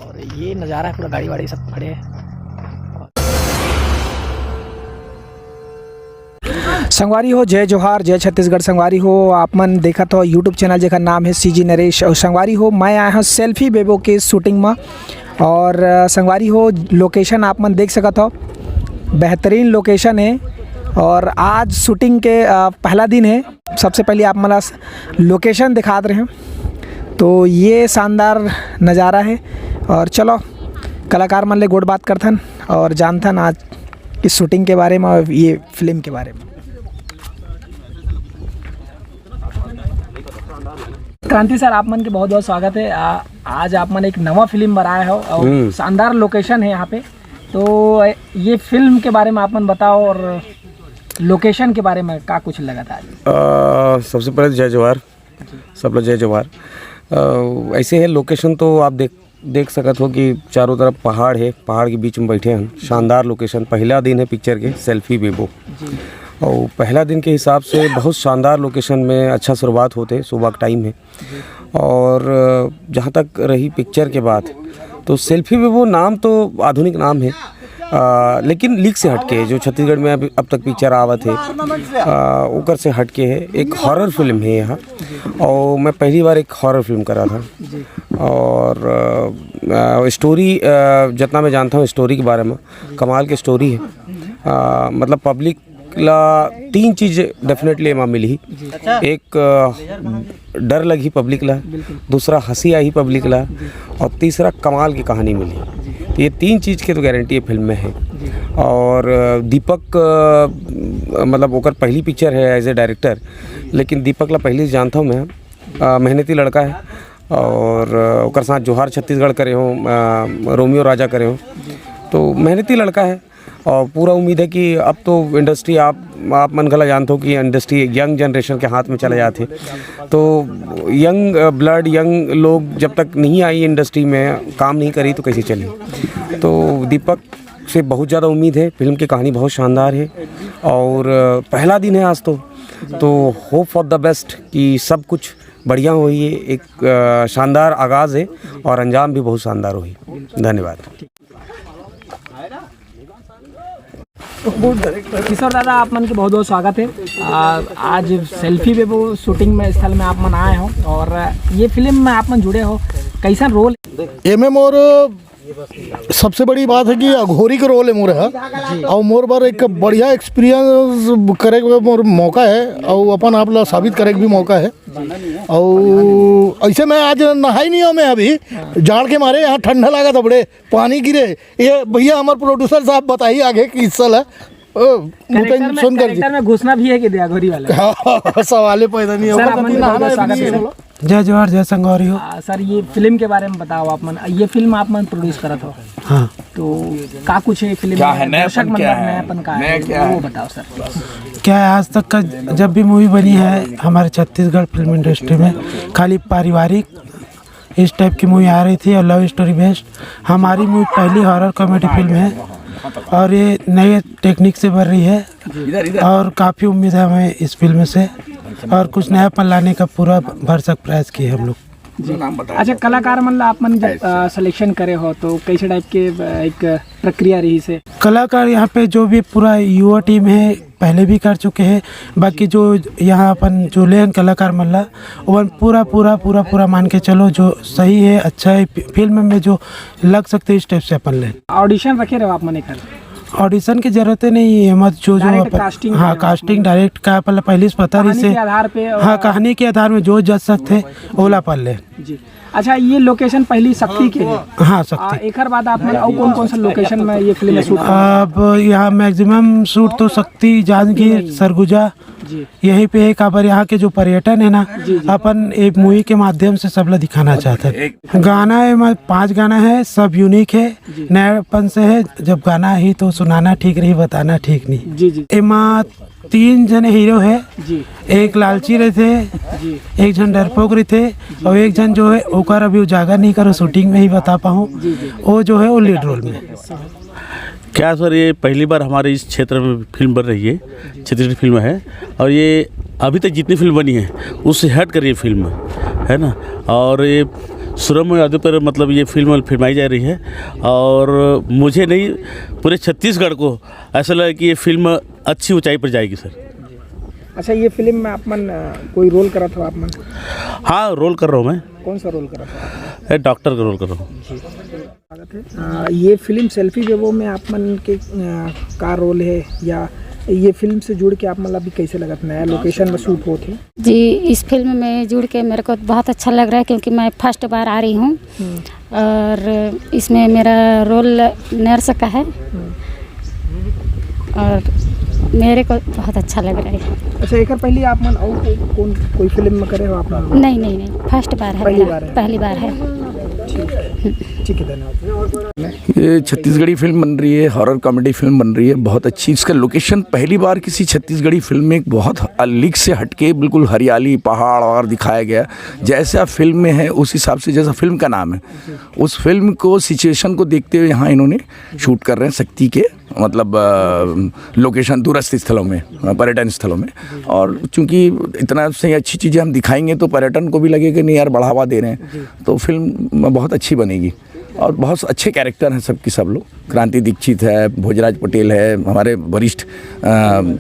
और ये नज़ारा है, पूरा गाड़ी वाड़ी सब खड़े हैं। संगवारी हो, जय जोहार, जय छत्तीसगढ़। संगवारी हो, आप मन देखा तो यूट्यूब चैनल जेकर नाम है CG नरेश। और संगवारी हो, मैं आया हूँ सेल्फी बेबो के शूटिंग में। और संगवारी हो, लोकेशन आप मन देख सकत हो, बेहतरीन लोकेशन है। और आज शूटिंग के पहला दिन है। सबसे पहले आप मला लोकेशन दिखा रहे हैं, तो ये शानदार नज़ारा है। और चलो कलाकार मन ले गोड़ बात करथन और जानथन आज इस शूटिंग के बारे में और ये फिल्म के बारे में। क्रांति सर, आप मन के बहुत बहुत स्वागत है। आज आप मन एक नवा फिल्म बनाए हो और शानदार लोकेशन है यहाँ पे, तो ये फिल्म के बारे में आप मन बताओ और लोकेशन के बारे में क्या कुछ लगा था आज? सबसे पहले जय जवाहर, सब लोग जय जवाहर। ऐसे है लोकेशन, तो आप देख सकते हो कि चारों तरफ पहाड़ है, पहाड़ के बीच में बैठे हैं। शानदार लोकेशन। पहला दिन है पिक्चर के सेल्फी बेबो, और पहला दिन के हिसाब से बहुत शानदार लोकेशन में अच्छा शुरुआत होते, सुबह का टाइम है। और जहाँ तक रही पिक्चर के बाद, तो सेल्फी बेबो नाम तो आधुनिक नाम है, लेकिन लीक से हटके है। जो छत्तीसगढ़ में अब तक पिक्चर आवत है ओकर से हटके है। एक हॉरर फिल्म है यहाँ, और मैं पहली बार एक हॉरर फिल्म करा था। और स्टोरी जितना मैं जानता हूँ स्टोरी के बारे में, कमाल की स्टोरी है। मतलब पब्लिक ला 3 चीज़ डेफिनेटली एमा मिली। एक डर लगी पब्लिक ला, दूसरा हंसी आई पब्लिक ला, और तीसरा कमाल की कहानी मिली। तो ये 3 चीज़ के तो गारंटी फिल्म में है। और दीपक मतलब ओकर पहली पिक्चर है एज ए डायरेक्टर, लेकिन दीपक ला पहले जानता हूँ मैं। मेहनती लड़का है, और ओकर साथ जोहार छत्तीसगढ़ करे हो, रोमियो राजा करे हो, तो मेहनती लड़का है। और पूरा उम्मीद है कि अब तो इंडस्ट्री आप मन गला जानते हो कि इंडस्ट्री यंग जनरेशन के हाथ में चले जाते, तो यंग ब्लड, यंग लोग जब तक नहीं आई इंडस्ट्री में, काम नहीं करी, तो कैसे चली। तो दीपक से बहुत ज़्यादा उम्मीद है। फिल्म की कहानी बहुत शानदार है, और पहला दिन है आज, तो होप फॉर द बेस्ट कि सब कुछ बढ़िया हुई है। एक शानदार आगाज़ है और अंजाम भी बहुत शानदार हुई। धन्यवाद। किशोर दादा, आप मन के बहुत बहुत स्वागत है। आज सेल्फी बेबो शूटिंग में स्थल में आप मन आए हो, और ये फिल्म में आप मन जुड़े हो, कैसा रोल? एमे मोर सबसे बड़ी बात है कि अघोरी का रोल है मोर है, और मोर बार एक बढ़िया एक्सपीरियंस करे के मोर मौका है, और अपन आप ला साबित करे के भी मौका है। और ऐसे मैं आज नहाई नहीं हूँ, मैं अभी जाड़ के मारे यहाँ ठंडा लगा था, बड़े पानी गिरे। ये भैया हमारे प्रोड्यूसर साहब बताइए आगे की हिस्सा है कैरेक्टर में घुसना भी है कि अघोरी वाला सवाल पैदा नहीं होगा। जय जोहार, जय संगवारी हो। सर, ये फिल्म के बारे में बताओ। आप मन ये फिल्म आप मन प्रोड्यूस करा था? हाँ। तो का कुछ है फिल्म में? दर्शक मन नयापन का है, वो बताओ सर। क्या है, आज तक का जब भी मूवी बनी है हमारे छत्तीसगढ़ फिल्म इंडस्ट्री में, खाली पारिवारिक इस टाइप की मूवी आ रही थी और लव स्टोरी बेस्ड। हमारी मूवी पहली हॉरर कॉमेडी फिल्म है, और ये नए टेक्निक से बन रही है, और काफ़ी उम्मीद है हमें इस फिल्म से, और कुछ नयापन लाने का पूरा भरसक प्रयास किए हम लोग। अच्छा, कलाकार मन आप मन जब सिलेक्शन करे हो, तो कैसे टाइप के एक प्रक्रिया रही से? कलाकार यहाँ पे जो भी पूरा युवा टीम है पहले भी कर चुके हैं, बाकी जो यहाँ अपन जो ले कलाकार मल्ला वो पूरा पूरा पूरा पूरा मान के चलो, जो सही है, अच्छा है, फिल्म में जो लग सकते इस टाइप से अपन ले। ऑडिशन रखे रहो आप मन? ऑडिशन की जरूरत नहीं है, मत जो कास्टिंग, हाँ कास्टिंग डायरेक्ट का पहले से पता रही से, हाँ कहानी के आधार में जो जज सकते ओला पल ले जी। अच्छा, ये लोकेशन पहली शक्ति के है? हाँ, शक्ति। एक बाद आप कौन कौन सा लोकेशन में ये फिल्म शूट? अब यहाँ मैक्सिमम शूट तो शक्ति, जांजगीर, सरगुजा यहीं पे एक। अब यहाँ के जो पर्यटन है ना, अपन एक मूवी के माध्यम से सब लोग दिखाना चाहते हैं। गाना है 5 गाना है, सब यूनिक है, नयापन से है। जब गाना ही तो सुनाना ठीक रही, बताना ठीक नहीं। जी जी। एमा 3 जने हीरो है जी। एक लालची रहे थे जी, एक जन डरपोक रहे थे, और एक जन जो है ओकर अभी उजागर नहीं करो, शूटिंग में ही बता पाऊँ, वो जो है वो लीड रोल में। क्या सर, ये पहली बार हमारे इस क्षेत्र में फिल्म बन रही है, छत्तीसगढ़ फिल्म है, और ये अभी तक जितनी फिल्म बनी है उससे हट कर ये फिल्म है ना। और ये सुरम यादव पर मतलब ये फिल्म फिल्माई जा रही है और मुझे नहीं पूरे छत्तीसगढ़ को ऐसा लगा कि ये फिल्म अच्छी ऊंचाई पर जाएगी सर। अच्छा, ये फिल्म में आप मन कोई रोल करा था आप मन? हाँ, रोल कर रहा हूँ मैं। कौन सा रोल करा था? डॉक्टर का रोल कर रहा हूँ। स्वागत है। ये फिल्म सेल्फी बेबो में आप मन के का रोल है, या ये फिल्म से जुड़ के आप मतलब अभी कैसे लगा था? नया लोकेशन में शूट होते हैं जी। इस फिल्म में जुड़ के मेरे को बहुत अच्छा लग रहा है क्योंकि मैं फर्स्ट बार आ रही हूँ और इसमें मेरा रोल नर्स का है और मेरे को बहुत अच्छा लग रहा है। अच्छा, एक पहले आप मन और कोई फिल्म में करे हो आप? नहीं, फर्स्ट बार है, पहली बार है। ठीक है, धन्यवाद। ये छत्तीसगढ़ी फिल्म बन रही है, हॉरर कॉमेडी फिल्म बन रही है, बहुत अच्छी। इसका लोकेशन पहली बार किसी छत्तीसगढ़ी फिल्म में एक बहुत लीक से हटके बिल्कुल हरियाली पहाड़ और दिखाया गया। जैसा फिल्म में है उस हिसाब से, जैसा फिल्म का नाम है उस फिल्म को सिचुएशन को देखते हुए यहाँ इन्होंने शूट कर रहे हैं शक्ति के मतलब लोकेशन दूरस्थ स्थलों में, पर्यटन स्थलों में। और चूंकि इतना से अच्छी चीज़ें हम दिखाएंगे तो पर्यटन को भी लगेगा नहीं यार बढ़ावा दे रहे हैं, तो फिल्म बहुत अच्छी बनेगी। और बहुत अच्छे कैरेक्टर हैं सबकी सब लोग। क्रांति दीक्षित है, भोजराज पटेल है, हमारे वरिष्ठ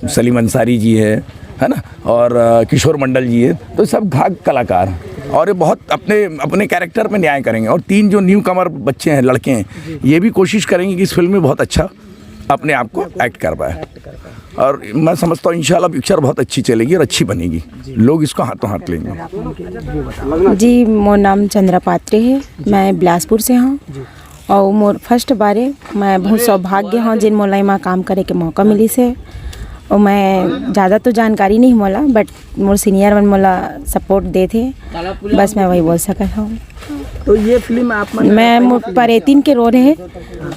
सलीम अंसारी जी है ना, और किशोर मंडल जी है, तो सब घाघ कलाकार हैं और ये बहुत अपने कैरेक्टर में न्याय करेंगे। और 3 जो न्यू कमर बच्चे हैं, लड़के हैं, ये भी कोशिश करेंगे कि इस फिल्म में बहुत अच्छा अपने आप को एक्ट कर पाए। और मैं समझता हूँ इंशाल्लाह पिक्चर बहुत अच्छी चलेगी और अच्छी बनेगी, लोग इसको हाथों हाथ लेंगे। जी, मोर नाम चंद्रा पात्रे है, मैं बिलासपुर से हूँ और मोर फर्स्ट बारे मैं बहुत सौभाग्य हूँ जिन मोला यहाँ काम करे के मौका मिली से। और मैं ज़्यादा तो जानकारी नहीं मोला, बट मोर सीनियर मन मोला सपोर्ट दे थे, बस मैं वही बोल सकता हूँ। तो ये फिल्म आप मन मैं परेतिन के रोल है,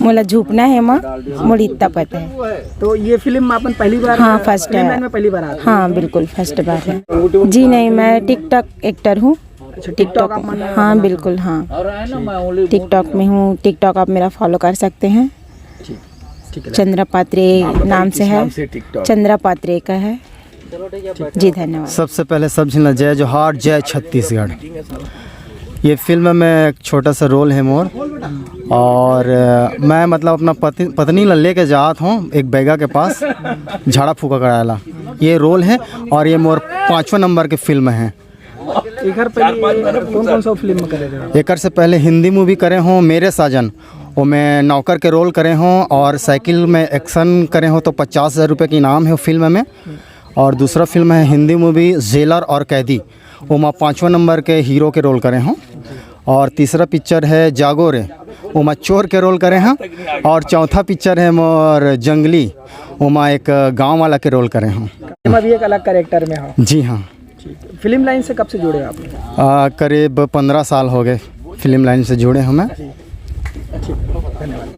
मोला झुकना है माँ, मोर इतना पता है। तो ये फिल्म आपन पहली बार? हाँ, फर्स्ट है। में पहली बार आ? हाँ बिल्कुल, फर्स्ट बार है। जी नहीं, मैं टिकटॉक एक्टर हूँ। टिकटॉक, हाँ बिल्कुल, हाँ टिकटॉक में हूँ। टिकटॉक आप मेरा फॉलो कर सकते हैं, चंद्रा पात्रे नाम से है, चंद्रा पात्रे का है जी। धन्यवाद। सबसे पहले सब झिलना जय जोहार, जय छत्तीसगढ़। ये फिल्म में एक छोटा सा रोल है मोर, और मैं मतलब अपना पत्नी ला लेके जात हूँ एक बैगा के पास झाड़ा फूका कराला, ये रोल है। और ये मोर 5वां नंबर के फिल्म है। एकर पहले कौन सा फिल्म में करे थे? एकर से पहले हिंदी मूवी करे हूँ मेरे साजन, वो मैं नौकर के रोल करे हूँ, और साइकिल में एक्शन करे हूँ तो 50,000 रुपये की इनाम है वो फिल्म में। और दूसरा फिल्म है हिंदी मूवी जेलर और कैदी, वो मैं 5वां नंबर के हीरो के रोल करे हूँ। और तीसरा पिक्चर है जागो रे, वो मैं चोर के रोल करे हैं। और चौथा पिक्चर है मोर जंगली, वो मैं एक गांव वाला के रोल करे हूँ। मैं भी एक अलग कैरेक्टर में हूँ। जी हाँ। फिल्म लाइन से कब से जुड़े आप? करीब 15 साल हो गए फिल्म लाइन से जुड़े हूँ मैं। धन्यवाद।